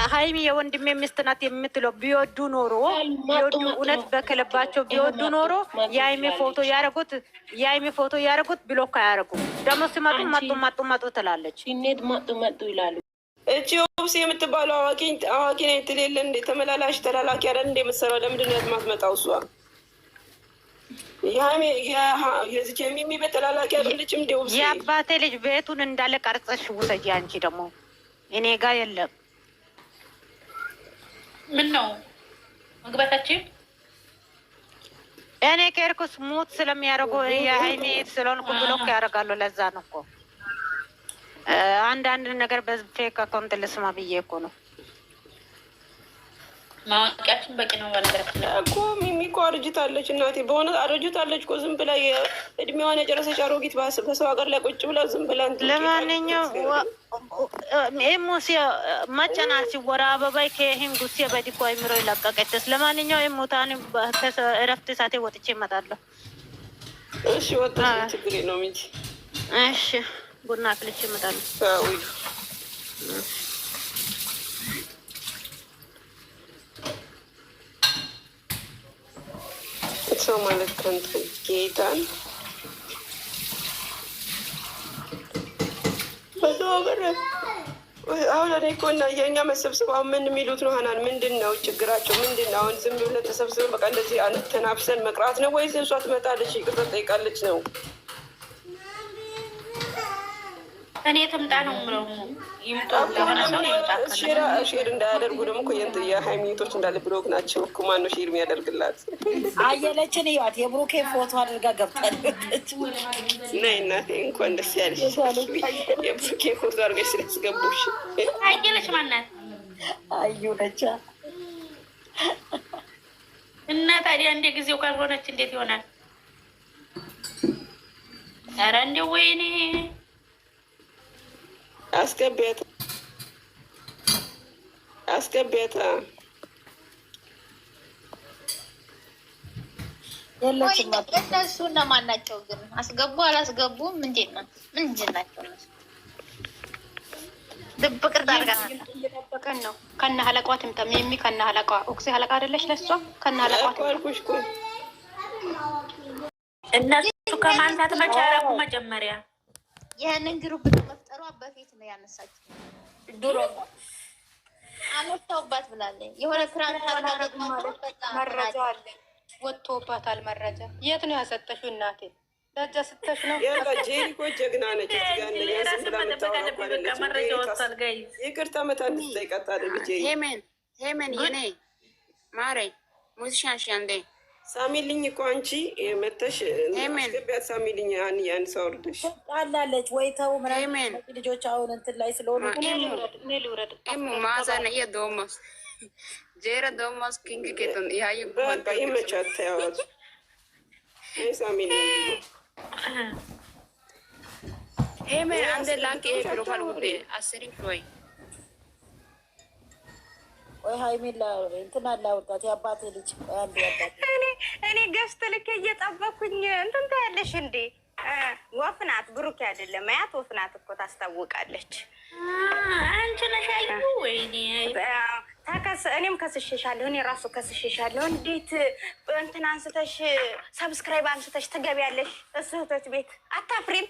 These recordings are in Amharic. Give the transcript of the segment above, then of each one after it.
ሃይሚ የወንድሜ ሚስት ናት የምትለው ቢወዱ ኖሮ ቢወዱ እውነት በከለባቸው ቢወዱ ኖሮ የሃይሚ ፎቶ ያረጉት ብሎክ አያረጉ። ደግሞ ሲመጡ መጡ ትላለች። ሲኔድ መጡ ይላሉ። እቺ ኦብስ የምትባለው አዋቂ ነኝ ትል የለ እንዴ? ተመላላሽ ተላላኪ አይደል እንዴ የምትሰራው? ለምንድን ነው የማትመጣው እሷ? የሚሚ ቤት ተላላኪ አይደለችም እንዴ? ኦብስ የአባቴ ልጅ ቤቱን እንዳለ ቀርጸሽ ውሰጂ። አንቺ ደግሞ እኔ ጋር የለም። ምን ነው መግባታችን? እኔ ከርኩስ ሙት ስለሚያደርጉ የሃይሚ ስለሆንኩ ብሎክ ያደርጋሉ። ለዛ ነው እኮ አንዳንድ ነገር በፌክ አካውንት ልስማ ብዬ እኮ ነው። ማወቂያችን በቂ ነው እኮ። ሚሚ እኮ አርጅታለች እናቴ፣ በእውነት አርጅታለች እኮ። ዝም ብላ እድሜዋን የጨረሰች አሮጊት በሰው ሀገር ላይ ቁጭ ብላ ዝም ብላ። ለማንኛውም ሙሲያ መጨና ሲወራ አበባይ ከይህን ጉሲያ በዲኮ አይምሮ ይለቀቀችስ። ለማንኛውም ሙታን እረፍት ሳቴ ወጥቼ እመጣለሁ። እሺ ወጥተሽ ችግር የለውም እንጂ። እሺ ቡና አፍልቼ እመጣለሁ። ሰው ማለት ከንቱ ጌታን አሁን እኔ እኮ እና የእኛ መሰብሰብ አሁን ምን የሚሉት ነው? ሀናን ምንድን ነው ችግራቸው? ምንድን ነው አሁን? ዝም ብለን ተሰብስበን በቃ እንደዚህ ተናፍሰን መቅራት ነው ወይስ እሷ ትመጣለች ይቅርታ ጠይቃለች ነው? እኔ ትምጣ ነው ምለው ሼር እንዳያደርጉ ደግሞ እኮ የሃይሚቶች እንዳለ ብሎክ ናቸው እኮ። ማነው ሼር የሚያደርግላት? አየለችን እያት የብሩኬ ፎቶ አድርጋ ገብታለች። ነይ እናቴ እንኳን ደስ ያለሽ። የብሩኬ ፎቶ አድርገሽ ስላስገቡሽ። አየለች ማናት? አዩ ነቻ። እና ታዲያ እንደ ጊዜው ካልሆነች እንዴት ይሆናል? ኧረ እንደው ወይኔ አስገቢያታ እነሱ እነማን ናቸው ግን? አስገቡ አላስገቡም? ምንድን ናቸው? ድብቅ እየጠበቀን ነው። ከነ ሀለቋ ትምጣም የሚ ከነ ሀለቋ ኦክሲ ሀለቃ አይደለች ለሷ ከነ ሀለቋ እነሱ ከማንሳት መቻረቁ መጀመሪያ ይህንን ግሩፕ ከመፍጠሯ በፊት ነው ያነሳችው። ድሮ አሞታውባት ብላለች። የሆነ ክራንት አረጋግጥ ማለት መረጃ አለ ወጥቶባታል። መረጃ የት ነው ያሰጠሽው እናቴ? ደጃ ስተሽ ነው ጄሪኮ ጀግና ነች። ይቅርታ መታንስ ጠይቃታለ ብዬ ሄመን የኔ ማሬ ሙዚሻንሽ አንዴ ሳሚልኝ እኮ አንቺ መተሽ አስገቢያት። ሳሚልኝ ያን ሰው ወርደሽ ጣላለች ወይ ተው ምናምን ልጆች አሁን እንትን ላይ ስለሆኑ ኤሙ ማዛነ የዶሞስ ጄረ ዶሞስ ኪንግ ኬቶን ያዩ በቃ ይመቻት። ያዋት ሳሚልኝ ሄመን አንዴ ላንክ ይሄ ፕሮፋይል ውዴ አስሪኝ ወይ ወይ ሃይሚላ እንትና ላውጣት የአባቴ ልጅ አንዱ ያባቴ እኔ ገዝተ ልክ እየጠበኩኝ እንትን ታያለሽ እንዴ? ወፍ ናት ብሩክ አይደለም። አያት ወፍ ናት እኮ ታስታውቃለች። አንቺ ነሽ አዩ ወይኔ እኔም ከስሽሻለሁ። እኔ ራሱ ከስሽሻለሁ። እንዴት እንትን አንስተሽ ሰብስክራይብ አንስተሽ ትገቢያለሽ እህቶች ቤት? አታፍሪም?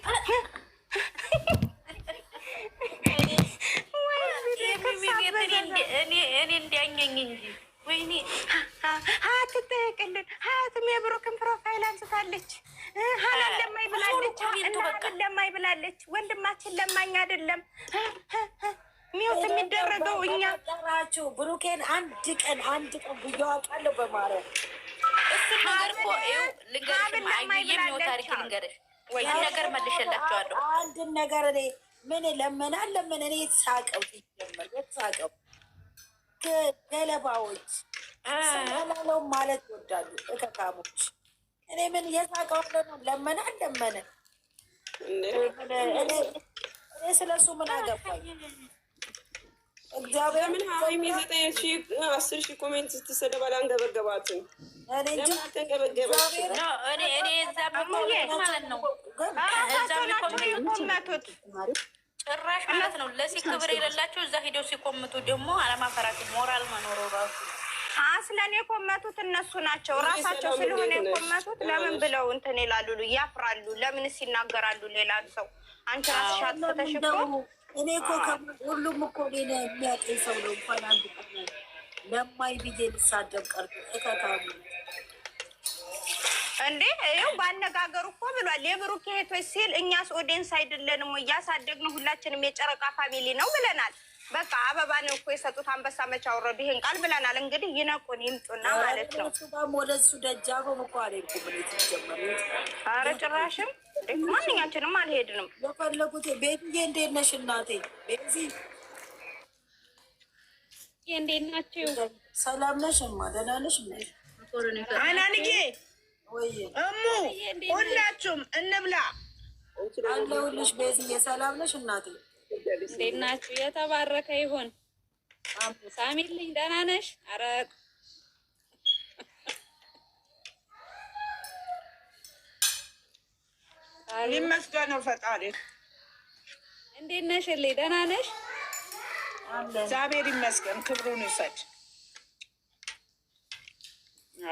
እኔ እንዲያኘኝ እንጂ ወይኔ አትጠየቅልን። ሀያትም የብሩክን ፕሮፋይል አንስታለች። ሀናን ለማኝ ብላለች፣ እናትን ለማኝ ብላለች። ወንድማችን ለማኝ አይደለም ሚውት የሚደረገው እኛ ጠራችሁ። ብሩኬን አንድ ቀን ጉያ አውቃለሁ በማለት እሱ ነገር እኮ ልንገርሽ የሚው ታሪክ ልንገርሽ ወይ ነገር መልሼላቸዋለሁ። አንድን ነገር እኔ ምን ለመናል ለምን እኔ የተሳቀው ሲጀመር የተሳቀው ገለባዎች ሰላለው ማለት ይወዳሉ እከካሞች። እኔ ምን የሳቀው ነው? ለመናል ለመነ እኔ ስለሱ ምን አገባኝ? እግዚአብሔር ምን ሀይሚ 9,000 10,000 ኮሜንት ስትሰደብ አላንገበገባትም። ለምን አልተንገበገባትም? እኔ እዛ ማለት ነው እዛ ኮሜንቱት ጭራሽ ማለት ነው ለዚህ ክብር የሌላቸው እዛ ሄደው ሲኮምቱ ደግሞ አለማፈራት ሞራል መኖሩ ራሱ ስለኔ የኮመቱት እነሱ ናቸው ራሳቸው ስለሆነ የኮመቱት። ለምን ብለው እንትን ይላሉ ያፍራሉ? ለምንስ ይናገራሉ? ሌላ ሰው አንቺ ራስሽ አጥተሽ እኮ እኔ እኮ ሁሉም እኮ እኔን የሚያውቀኝ ሰው ነው። እንኳን አንድ ቀን ለማይ ብዬ ልሳደብ ቀርቶ እከታሉ እንዴ ይኸው ባነጋገሩ እኮ ብሏል። የብሩክ እህቶች ሲል እኛስ ኦዲየንስ አይደለንም? እያሳደግነው ሁላችንም የጨረቃ ፋሚሊ ነው ብለናል። በቃ አበባ ነው እኮ የሰጡት አንበሳ መቻ ወረዱ ይሄን ቃል ብለናል። እንግዲህ ይነቁን ይምጡና ማለት ነው። ወደሱ ደጃፈው እኮ አልሄድኩም እኔ ሲጀመር። ኧረ ጭራሽም ማንኛችንም አልሄድንም። የፈለጉት ቤትዬ እንዴት ነሽ እናቴ? ቤዚ እንዴት ናችሁ? ሰላም ነሽ? ደህና ነሽ? አናንዬ እሙ ሁላችሁም እንብላ አለሁልሽ። ቤዝዬ ሰላም ነሽ እናቴ? እንዴት ናችሁ? የተባረከ ይሁን። ሳሚልኝ ደህና ነሽ? ኧረ ይመስገነው ፈጣሪ። እንዴት ነሽ? ደህና ነሽ? እግዚአብሔር ይመስገን፣ ክብሩን ይውሰድ።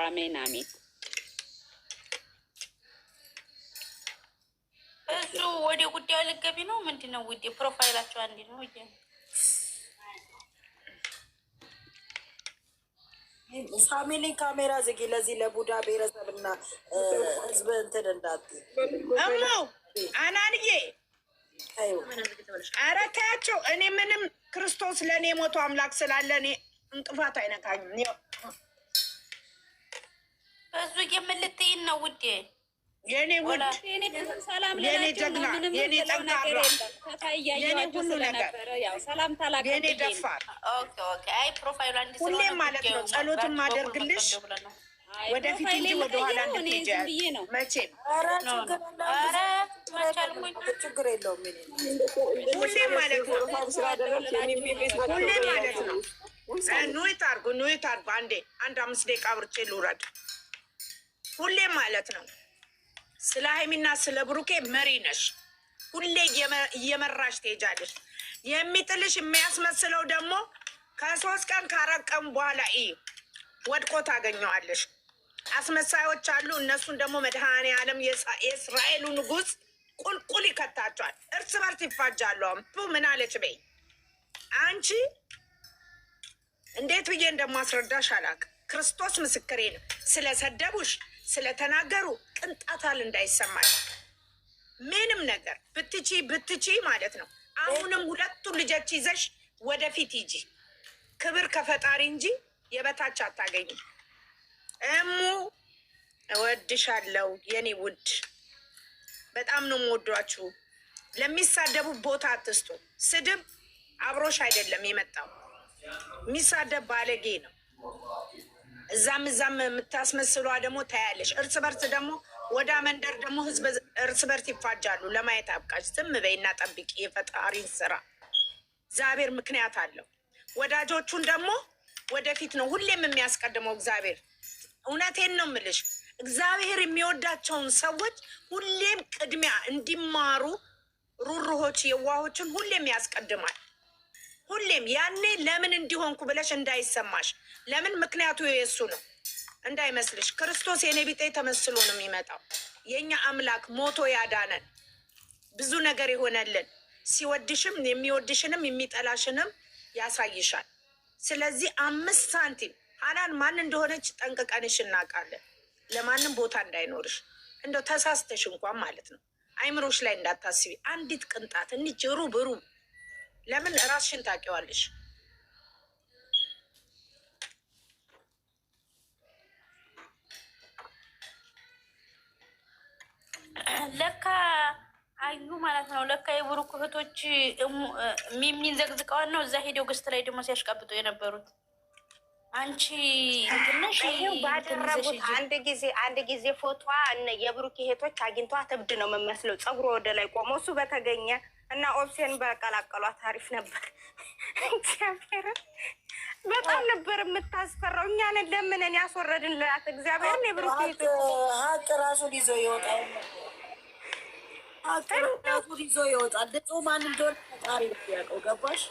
አሜን አሜን። እሱ ወደ ጉዳዩ ልትገቢ ነው? ምንድን ነው ውዴ? ፕሮፋይላቸው አንድ ነው። ሳሚሊን ካሜራ ዝጊ። ለዚህ ለቡዳ ብሔረሰብና ህዝብ እንትን እንዳትዪ። እሙ አናንዬ ኧረ ተያቸው። እኔ ምንም ክርስቶስ ለእኔ የሞቶ አምላክ ስላለ እኔ እንቅፋት አይነካኝም። እሱ የምልትይን ነው ውዴ? የኔ ውድ ሰላም የኔ ጀግና የኔ ጠንካራ የኔ ሁሉ ነገር የኔ ደፋር አይ ፕሮፋይሉ አንድ ሁሌም ማለት ነው ጸሎትን ማደርግልሽ ወደፊት እንጂ ወደኋላ እንድትሄጂ መቼም ችግር የለውም። ሁሌም ማለት ነው ሁሌም ማለት ነው። ኑይት አርጉ ኑይት አርጉ። አንድ 5 ደቂቃ አብርቼ ልውረድ። ሁሌም ማለት ነው ስለ ሀይሚና ስለ ብሩኬ መሪ ነሽ። ሁሌ እየመራሽ ትሄጃለሽ። የሚጥልሽ የሚያስመስለው ደግሞ ከ3 ቀን ከ4 ቀን በኋላ ወድቆ ታገኘዋለሽ። አስመሳዮች አሉ። እነሱን ደግሞ መድኃኔዓለም የእስራኤሉ ንጉሥ ቁልቁል ይከታቸዋል። እርስ በርስ ይፋጃሉ። ምን አለች በይ አንቺ። እንዴት ብዬ እንደማስረዳሽ አላውቅም። ክርስቶስ ምስክሬ ነው። ስለሰደቡሽ ስለተናገሩ ቅንጣታል እንዳይሰማል። ምንም ነገር ብትቺ ማለት ነው። አሁንም 2 ልጆች ይዘሽ ወደፊት ሂጂ። ክብር ከፈጣሪ እንጂ የበታች አታገኝም። እሙ እወድሻለሁ የኔ ውድ፣ በጣም ነው የምወዷችሁ። ለሚሳደቡ ቦታ አትስጡ። ስድብ አብሮሽ አይደለም የመጣው። የሚሳደብ ባለጌ ነው። እዛም የምታስመስሏ ደግሞ ታያለሽ። እርስ በርስ ደግሞ ወደ መንደር ደግሞ ህዝብ እርስ በርስ ይፋጃሉ። ለማየት አብቃሽ። ዝም በይና ጠብቂ የፈጣሪን ስራ። እግዚአብሔር ምክንያት አለው። ወዳጆቹን ደግሞ ወደፊት ነው ሁሌም የሚያስቀድመው እግዚአብሔር። እውነቴን ነው የምልሽ። እግዚአብሔር የሚወዳቸውን ሰዎች ሁሌም ቅድሚያ እንዲማሩ ሩሩሆች፣ የዋሆችን ሁሌም ያስቀድማል። ሁሌም ያኔ ለምን እንዲሆንኩ ብለሽ እንዳይሰማሽ። ለምን ምክንያቱ የሱ ነው እንዳይመስልሽ። ክርስቶስ የኔ ቢጤ ተመስሎ ነው የሚመጣው። የኛ አምላክ ሞቶ ያዳነን ብዙ ነገር የሆነልን፣ ሲወድሽም የሚወድሽንም የሚጠላሽንም ያሳይሻል። ስለዚህ 5 ሳንቲም ሀናን ማን እንደሆነች ጠንቅቀንሽ እናውቃለን። ለማንም ቦታ እንዳይኖርሽ እንደው ተሳስተሽ እንኳን ማለት ነው አይምሮሽ ላይ እንዳታስቢ። አንዲት ቅንጣት እንጂ ሩብ ለምን ራስሽን ታውቂዋለሽ። ለካ አዩ ማለት ነው። ለካ የብሩክ እህቶች ሚሚን ዘግዝቀዋል ነው እዛ ሄደው ገስት ላይ ደግሞ ሲያሽቃብጡ የነበሩት። አንቺ እንትነሽ ባደረጉት አንድ ጊዜ ፎቶዋ የብሩክ እህቶች አግኝቷት እብድ ነው የምመስለው። ፀጉሮ ወደ ላይ ቆሞ እሱ በተገኘ እና ኦፕሽን በቀላቀሏት አሪፍ ነበር። እግዚአብሔርን በጣም ነበር የምታስፈራው። እኛን ለምንን ያስወረድንላት እግዚአብሔርን። የብሩክ ሀቅ ራሱን ይዞ ይወጣል። ሀቅራሱን ይዞ ይወጣል። ድጹ ማን እንደሆነ ፈጣሪ ያውቀው። ገባሽ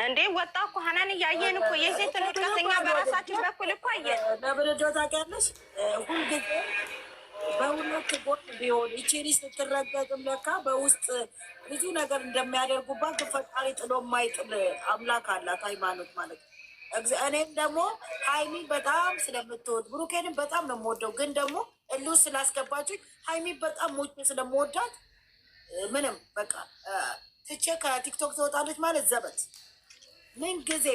እንዴ? ወጣ እኮ ሀናን እያየን እኮ የሴት ልጥቀተኛ በራሳችን በኩል እኮ አየን። ለብርዶ ታውቂያለሽ ሁልጊዜ በሁለት ጎን ቢሆን እቺ ልጅ ስትረገጥም ለካ በውስጥ ብዙ ነገር እንደሚያደርጉባት ፈጣሪ ጥሎ የማይጥል አምላክ አላት ሃይማኖት ማለት ነው። እኔም ደግሞ ሀይሚ በጣም ስለምትወድ ብሩኬንም በጣም ነው የምወደው። ግን ደግሞ እሉ ስላስገባችኝ ሀይሚ በጣም ሞቼ ስለምወዳት ምንም በቃ ትቼ ከቲክቶክ ትወጣለች ማለት ዘበት ምን ጊዜ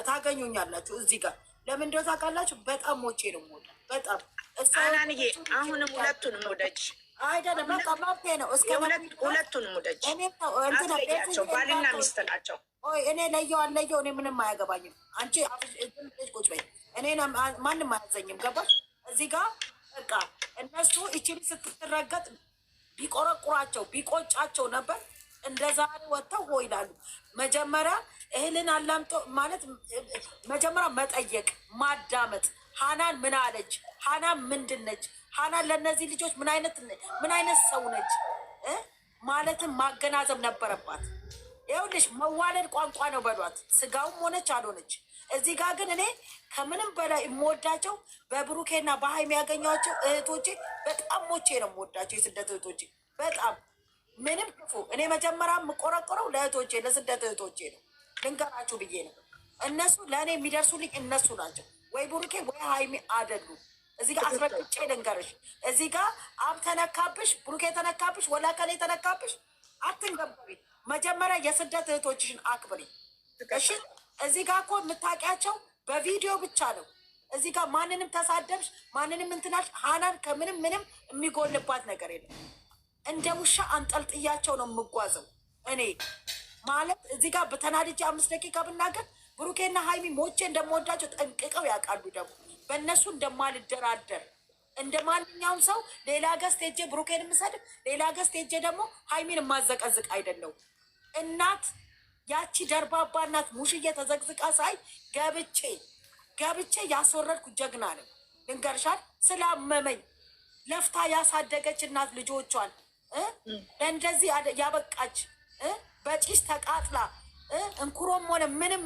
ታገኙኛላችሁ እዚህ ጋር። ለምን እንደው ታውቃላችሁ? በጣም ሞቼ ነው የምወዳት በጣም አናንዬ አሁንም ሁለቱንም ውደጅ። አይደለም በቃ መብቴ ነው። እስከ ሁለቱንም ውደጅ። አትለያቸው፣ ባልና ሚስት ናቸው። እኔ ለየው አለየው እኔ ምንም አያገባኝም። አንቺ ቁጭ በይ፣ እኔ ማንም አያዘኝም። ገባሽ? እዚህ ጋር በቃ እነሱ እቺን ስትረገጥ ቢቆረቁራቸው ቢቆጫቸው ነበር እንደ ዛሬ ወጥተው ሆ ይላሉ። መጀመሪያ እህልን አላምጦ ማለት መጀመሪያ መጠየቅ ማዳመጥ። ሀናን ምን አለች? ሀናን ምንድን ነች? ሀናን ለእነዚህ ልጆች ምን አይነት ሰው ነች ማለትም ማገናዘብ ነበረባት። ይኸውልሽ መዋለድ ቋንቋ ነው በሏት፣ ስጋውም ሆነች አልሆነች። እዚህ ጋር ግን እኔ ከምንም በላይ የምወዳቸው በብሩኬና በሀይሚ ያገኘኋቸው እህቶቼ በጣም ሞቼ ነው የምወዳቸው የስደት እህቶቼ በጣም ምንም ክፉ። እኔ መጀመሪያ የምቆረቆረው ለእህቶቼ ለስደት እህቶቼ ነው፣ ልንገራችሁ ብዬ ነው። እነሱ ለእኔ የሚደርሱልኝ እነሱ ናቸው፣ ወይ ብሩኬ ወይ ሀይሚ አይደሉም። እዚህ ጋር አስረግጬ ልንገርሽ፣ እዚህ ጋር አብ ተነካብሽ፣ ብሩኬ ተነካብሽ፣ ወላ ከኔ ተነካብሽ አትንገበሪ። መጀመሪያ የስደት እህቶችሽን አክብሪ እሺ። እዚህ ጋር እኮ የምታውቂያቸው በቪዲዮ ብቻ ነው። እዚህ ጋር ማንንም ተሳደብሽ ማንንም እንትናሽ ሀናን ከምንም ምንም የሚጎልባት ነገር የለም። እንደ ውሻ አንጠልጥያቸው ነው የምጓዘው እኔ ማለት። እዚህ ጋር በተናድጄ 5 ደቂቃ ብናገር ብሩኬና ሀይሚ ሞቼ እንደምወዳቸው ጠንቅቀው ያውቃሉ። ደግሞ በእነሱ እንደማልደራደር እንደ ማንኛውም ሰው ሌላ ገስት ሄጄ ብሩኬን የምሰድብ ሌላ ገስት ሄጄ ደግሞ ሀይሚን የማዘቀዝቅ አይደለው። እናት ያቺ ደርባባ እናት ሙሽዬ ተዘቅዝቃ ሳይ ገብቼ ያስወረድኩ ጀግና ነው። ልንገርሻል ስላመመኝ ለፍታ ያሳደገች እናት ልጆቿን ለእንደዚህ ያበቃች በጪስ ተቃጥላ እንኩሮም ሆነ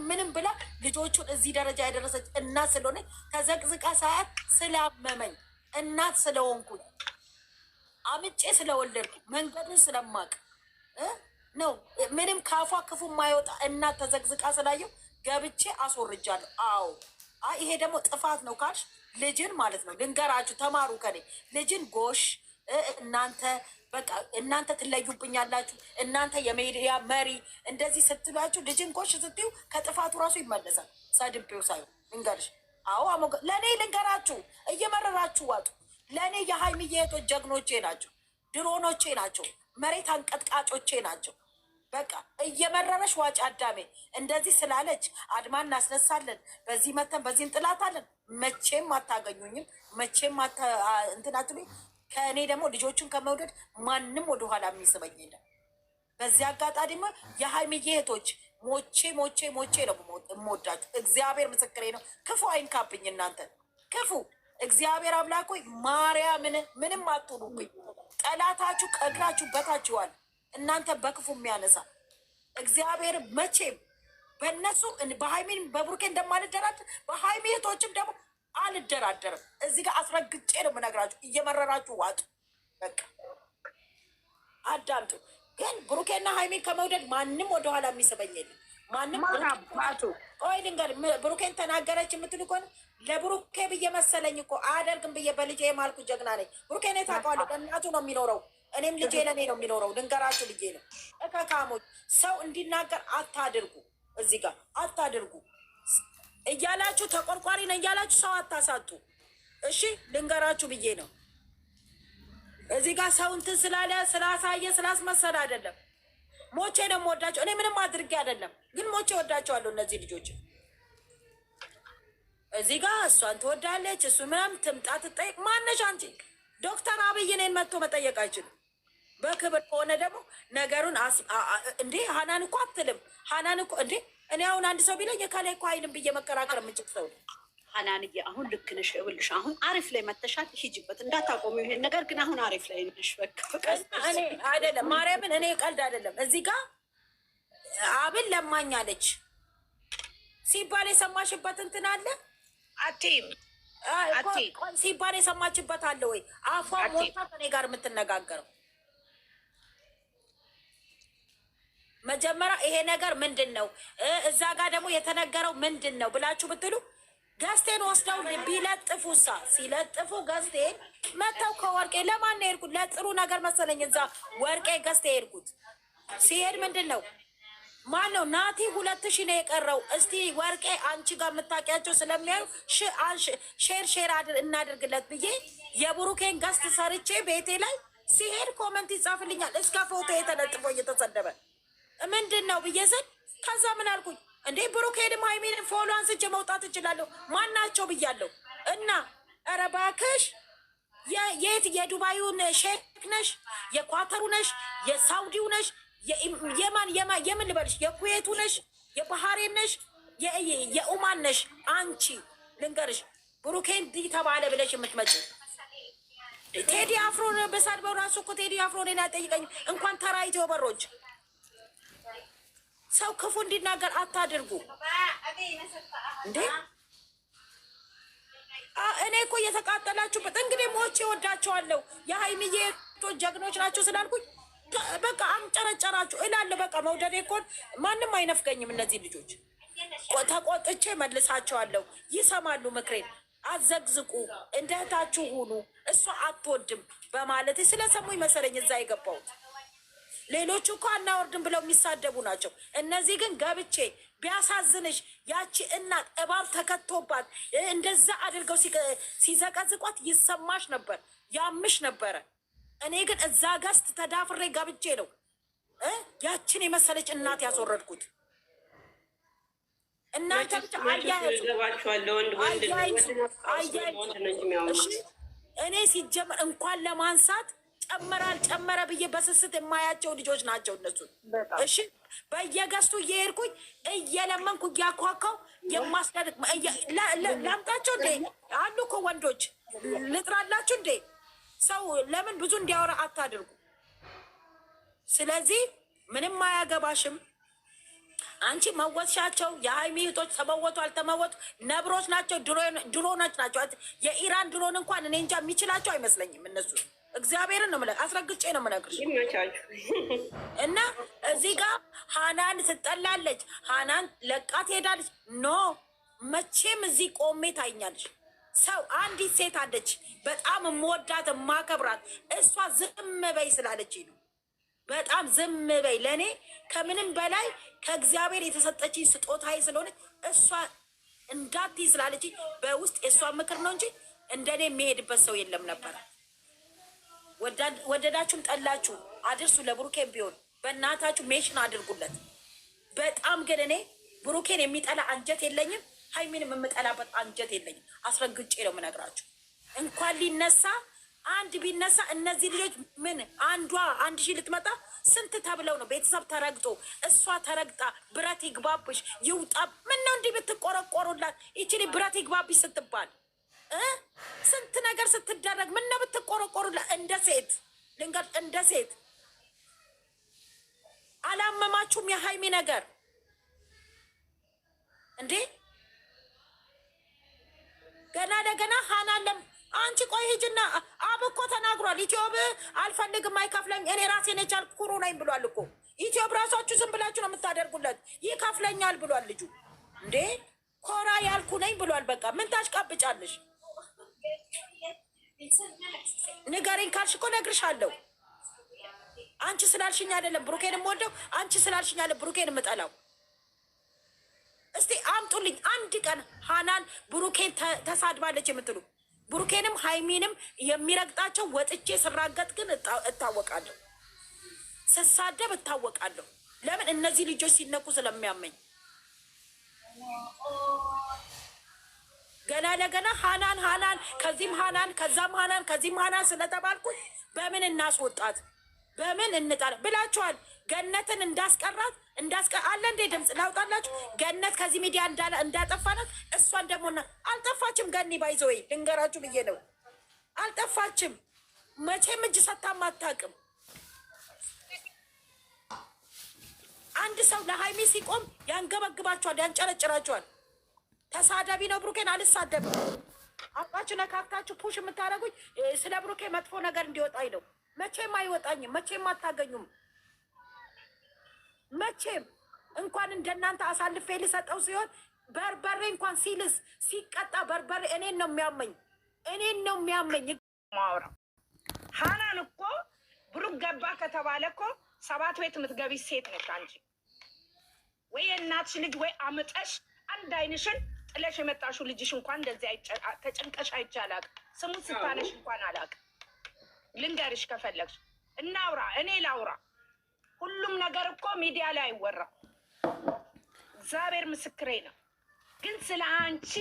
ምንም ብላ ልጆቹን እዚህ ደረጃ ያደረሰች እናት ስለሆነ ተዘቅዝቃ ሳያት ስላመመኝ እናት ስለሆንኩኝ አምጬ ስለወለድኩ መንገዱን ስለማቅ ነው። ምንም ካፏ ክፉ የማይወጣ እናት ተዘቅዝቃ ስላየው ገብቼ አስወርጃለሁ። አዎ ይሄ ደግሞ ጥፋት ነው ካልሽ ልጅን ማለት ነው። ልንገራችሁ፣ ተማሩ ከኔ ልጅን ጎሽ እናንተ በቃ እናንተ ትለዩብኛላችሁ፣ እናንተ የሚዲያ መሪ እንደዚህ ስትሏችሁ ልጅን ጎሽ ስትዩ ከጥፋቱ ራሱ ይመለሳል። ሰድቤው ሳይሆን ልንገርሽ። አዎ ለእኔ ልንገራችሁ፣ እየመረራችሁ ዋጡ። ለእኔ የሀይሚዬ እህቶች ጀግኖቼ ናቸው፣ ድሮኖቼ ናቸው፣ መሬት አንቀጥቃጮቼ ናቸው። በቃ እየመረረሽ ዋጭ አዳሜ። እንደዚህ ስላለች አድማ እናስነሳለን፣ በዚህ መተን በዚህ እንጥላታለን። መቼም አታገኙኝም፣ መቼም እንትን አትሉኝ። ከእኔ ደግሞ ልጆቹን ከመውደድ ማንም ወደኋላ የሚስበኝ የለም። በዚህ አጋጣሚ የሀይሚዬ እህቶች ሞቼ ነው የምወዳችሁ። እግዚአብሔር ምስክሬ ነው። ክፉ አይንካብኝ እናንተ ክፉ። እግዚአብሔር አምላክ ሆይ ማርያምን ምንም አትሆኑብኝ። ጠላታችሁ ከእግራችሁ በታችኋል። እናንተ በክፉ የሚያነሳ እግዚአብሔር መቼም በእነሱ በሀይሚን በብሩኬ እንደማልደራደር በሀይሚ እህቶችም ደግሞ አልደራደርም። እዚህ ጋር አስረግጬ ነው የምነግራችሁ። እየመረራችሁ ዋጡ። በቃ አዳምጡ። ግን ብሩኬና ሀይሚን ከመውደድ ማንም ወደኋላ የሚስበኝ የለም። ማንም ቆይ ልንገር፣ ብሩኬን ተናገረች የምትሉ ከሆነ ለብሩኬ ብዬ መሰለኝ እኮ አያደርግም ብዬ በልጄ የማልኩ ጀግና ነኝ። ብሩኬን ታውቀዋለሁ፣ በእናቱ ነው የሚኖረው። እኔም ልጄ ለእኔ ነው የሚኖረው። ልንገራችሁ ልጄ ነው። እከካሞች ሰው እንዲናገር አታድርጉ። እዚህ ጋር አታድርጉ እያላችሁ ተቆርቋሪ ነው እያላችሁ ሰው አታሳጡ። እሺ ልንገራችሁ ብዬ ነው። እዚህ ጋር ሰው እንትን ስላለ ስላሳየ ስላስመሰለ አይደለም። ሞቼ ነው የምወዳቸው። እኔ ምንም አድርጌ አይደለም፣ ግን ሞቼ ወዳቸዋለሁ እነዚህ ልጆች። እዚህ ጋር እሷን ትወዳለች እሱ ምናምን ትምጣ ትጠይቅ። ማነሽ አንቺ? ዶክተር አብይ እኔን መጥቶ መጠየቅ አይችልም። በክብር ከሆነ ደግሞ ነገሩን እንዴ ሀናን እኮ አትልም። ሀናን እኮ እንዴ እኔ አሁን አንድ ሰው ቢለኝ የካላይ እኮ አይልም ብዬ መከራከር የምችል ሰው ሀናንዬ አሁን ልክ ነሽ። ይኸውልሽ አሁን አሪፍ ላይ መተሻል፣ ሂጂበት እንዳታቆሚ ይሄን ነገር ግን አሁን አሪፍ ላይ ነሽ። በቃ እኔ አይደለም ማርያምን፣ እኔ ቀልድ አይደለም። እዚህ ጋር አብን ለማኛለች ሲባል የሰማሽበት እንትን አለ አቲም ሲባል የሰማችበት አለ ወይ? አፏ ሞታ ከኔ ጋር የምትነጋገረው መጀመሪያ ይሄ ነገር ምንድን ነው? እዛ ጋር ደግሞ የተነገረው ምንድን ነው ብላችሁ ብትሉ ገዝቴን ወስደው ቢለጥፉሳ ሲለጥፉ ገዝቴን መተው ከወርቄ ለማን ሄድኩት? ለጥሩ ነገር መሰለኝ እዛ ወርቄ ገዝቴ ሄድኩት። ሲሄድ ምንድን ነው ማን ነው ናቲ 2000 ነው የቀረው። እስቲ ወርቄ አንቺ ጋር የምታውቂያቸው ስለሚያዩ ሼር እናድርግለት ብዬ የብሩኬን ገዝት ሰርቼ ቤቴ ላይ ሲሄድ ኮመንት ይጻፍልኛል እስከ ፎቶ የተለጥፎ እየተሰደበ ምንድን ነው ብዬ ስል ከዛ ምን አልኩኝ እንዴ ብሩኬንም ሃይሜንም ፎሎ አንስቼ መውጣት እችላለሁ ማናቸው ብያለሁ። እና ኧረ እባክሽ የት የዱባዩን ሼክ ነሽ? የኳተሩ ነሽ? የሳውዲው ነሽ? የምን ልበልሽ? የኩዌቱ ነሽ? የባህሬን ነሽ? የኡማን ነሽ? አንቺ ልንገርሽ ብሩኬን ዲ ተባለ ብለሽ የምትመጪው ቴዲ አፍሮን በሳድበው ራሱ እኮ ቴዲ አፍሮን ና ጠይቀኝ እንኳን ተራ ኢትዮ በሮች ሰው ክፉ እንዲናገር አታድርጉ እንዴ። እኔ እኮ እየተቃጠላችሁበት እንግዲህ ሞቼ ወዳቸዋለሁ። የሀይሚዬ ጀግኖች ናቸው ስላልኩኝ በቃ አንጨረጨራችሁ እላለሁ። በቃ መውደዴ እኮን ማንም አይነፍገኝም። እነዚህ ልጆች ተቆጥቼ መልሳቸዋለሁ። ይሰማሉ ምክሬን። አዘግዝቁ፣ እንደ እህታችሁ ሁኑ። እሷ አትወድም በማለት ስለሰሙኝ መሰለኝ እዛ የገባሁት። ሌሎቹ እኮ አናወርድም ብለው የሚሳደቡ ናቸው። እነዚህ ግን ገብቼ ቢያሳዝንሽ ያቺ እናት እባብ ተከቶባት እንደዛ አድርገው ሲዘቀዝቋት ይሰማሽ ነበር፣ ያምሽ ነበረ። እኔ ግን እዛ ገስት ተዳፍሬ ገብቼ ነው ያችን የመሰለች እናት ያስወረድኩት። እናንተ ብቻ እኔ ሲጀመር እንኳን ለማንሳት ጨመረ ብዬ በስስት የማያቸው ልጆች ናቸው እነሱ። እሺ በየገስቱ እየሄድኩኝ እየለመንኩ እያኳኳው የማስደርግ ላምጣቸው እንዴ አሉ እኮ ወንዶች ልጥራላችሁ እንዴ? ሰው ለምን ብዙ እንዲያወራ አታድርጉ። ስለዚህ ምንም አያገባሽም አንቺ። መወትሻቸው የሀይሚ እህቶች ተመወቱ አልተመወቱ ነብሮች ናቸው፣ ድሮኖች ናቸው። የኢራን ድሮን እንኳን እኔ እንጃ የሚችላቸው አይመስለኝም እነሱ። እግዚአብሔርን ነው አስረግጬ ነው የምነግርሽ። እና እዚህ ጋር ሀናን ትጠላለች፣ ሀናን ለቃ ትሄዳለች። ኖ መቼም እዚህ ቆሜ ታይኛለች። ሰው አንዲት ሴት አለች በጣም የምወዳት የማከብራት፣ እሷ ዝም በይ ስላለች ነው። በጣም ዝም በይ ለእኔ ከምንም በላይ ከእግዚአብሔር የተሰጠችኝ ስጦታዬ ስለሆነ እሷ እንዳትይ ስላለች በውስጥ የእሷ ምክር ነው እንጂ እንደኔ የሚሄድበት ሰው የለም ነበረ። ወደዳችሁም ጠላችሁ አድርሱ። ለብሩኬን ቢሆን በእናታችሁ ሜሽን አድርጉለት። በጣም ግን እኔ ብሩኬን የሚጠላ አንጀት የለኝም፣ ሀይሚንም የምጠላበት አንጀት የለኝም። አስረግጬ ነው የምነግራችሁ። እንኳን ሊነሳ አንድ ቢነሳ እነዚህ ልጆች ምን አንዷ 1000 ልትመጣ ስንት ተብለው ነው ቤተሰብ ተረግጦ እሷ ተረግጣ ብረት ይግባብሽ ይውጣ። ምን ነው እንዲህ ብትቆረቆሩላት? ይችሊ ብረት ይግባብሽ ስትባል ስንት ነገር ስትደረግ ምን ነው ብትቆረቆሩላት? እንደ ሴት ልንገር፣ እንደ ሴት አላመማችሁም? የሀይሚ ነገር እንዴ ገና ለገና ሀናለም አንቺ ቆይ ሂጂና አብ እኮ ተናግሯል። ኢትዮብ አልፈልግም አይከፍለኝ እኔ ራሴን የቻልኩ ኩሩ ነኝ ብሏል እኮ። ኢትዮብ ራሳችሁ ዝም ብላችሁ ነው የምታደርጉለት። ይከፍለኛል ብሏል ልጁ። እንዴ ኮራ ያልኩ ነኝ ብሏል። በቃ ምን ታሽቃብጫለሽ? ንገሪኝ ካልሽ እኮ ነግርሻለሁ። አንቺ ስላልሽኝ አይደለም ብሩኬን የምወደው፣ አንቺ ስላልሽኝ አይደለም ብሩኬን የምጠላው። እስቲ አምጡልኝ አንድ ቀን ሀናን ብሩኬን ተሳድባለች የምትሉ ብሩኬንም ሀይሚንም የሚረግጣቸው ወጥቼ ስራገጥ ግን እታወቃለሁ፣ ስሳደብ እታወቃለሁ። ለምን እነዚህ ልጆች ሲነኩ ስለሚያመኝ ገና ለገና ሀናን ከዚህም ሀናን ከዛም ሀናን ከዚህም ሀናን ስለተባልኩ በምን እናስወጣት በምን እንጣል ብላችኋል። ገነትን እንዳስቀራት አለ እንደ ድምፅ ላውጣላችሁ። ገነት ከዚህ ሚዲያ እንዳጠፋናት እሷን ደግሞ አልጠፋችም። ገኒ ባይዘወይ ልንገራችሁ ብዬ ነው። አልጠፋችም። መቼም እጅ ሰታም አታውቅም። አንድ ሰው ለሃይሚ ሲቆም ያንገበግባቸዋል፣ ያንጨረጭራቸዋል። ተሳዳቢ ነው ብሩኬን አልሳደብም። አውቃችሁ ነካክታችሁ ፑሽ የምታደርጉኝ ስለ ብሩኬ መጥፎ ነገር እንዲወጣኝ ነው። መቼም አይወጣኝም። መቼም አታገኙም። መቼም እንኳን እንደናንተ አሳልፌ ልሰጠው ሲሆን በርበሬ እንኳን ሲልስ ሲቀጣ በርበሬ እኔን ነው የሚያመኝ። ማውራ ሃናን እኮ ብሩክ ገባ ከተባለ እኮ 7 ቤት የምትገቢ ሴት ነች አንቺ። ወይ የእናትሽ ልጅ ወይ አምጠሽ አንድ አይንሽን ጥለሽ የመጣሽው ልጅሽ እንኳን እንደዚህ ተጨንቀሽ አይቻላቅ። ስሙ ስታነሽ እንኳን አላቅ። ልንገርሽ ከፈለግሽ እናውራ፣ እኔ ላውራ። ሁሉም ነገር እኮ ሚዲያ ላይ አይወራም። እግዚአብሔር ምስክሬ ነው። ግን ስለ አንቺ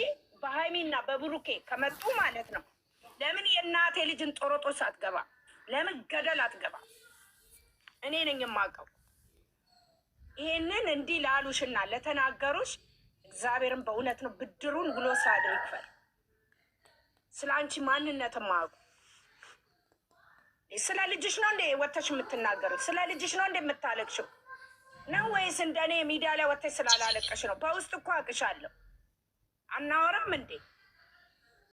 በሃይሚና በብሩኬ ከመጡ ማለት ነው ለምን የእናቴ ልጅን ጦሮጦስ አትገባ? ለምን ገደል አትገባ? እኔ ነኝ የማውቀው። ይሄንን እንዲህ ላሉሽና ለተናገሩሽ እግዚአብሔርን በእውነት ነው ብድሩን ብሎ ሳድር ይክፈል። ስለ አንቺ ማንነት ማውቁ። ስለ ልጅሽ ነው እንዴ ወተሽ የምትናገሩት? ስለ ልጅሽ ነው እንዴ የምታለቅሽው ነው ወይስ እንደኔ ሚዲያ ላይ ወተሽ ስላላለቀሽ ነው? በውስጥ እኮ አቅሻለሁ። አናወራም እንዴ?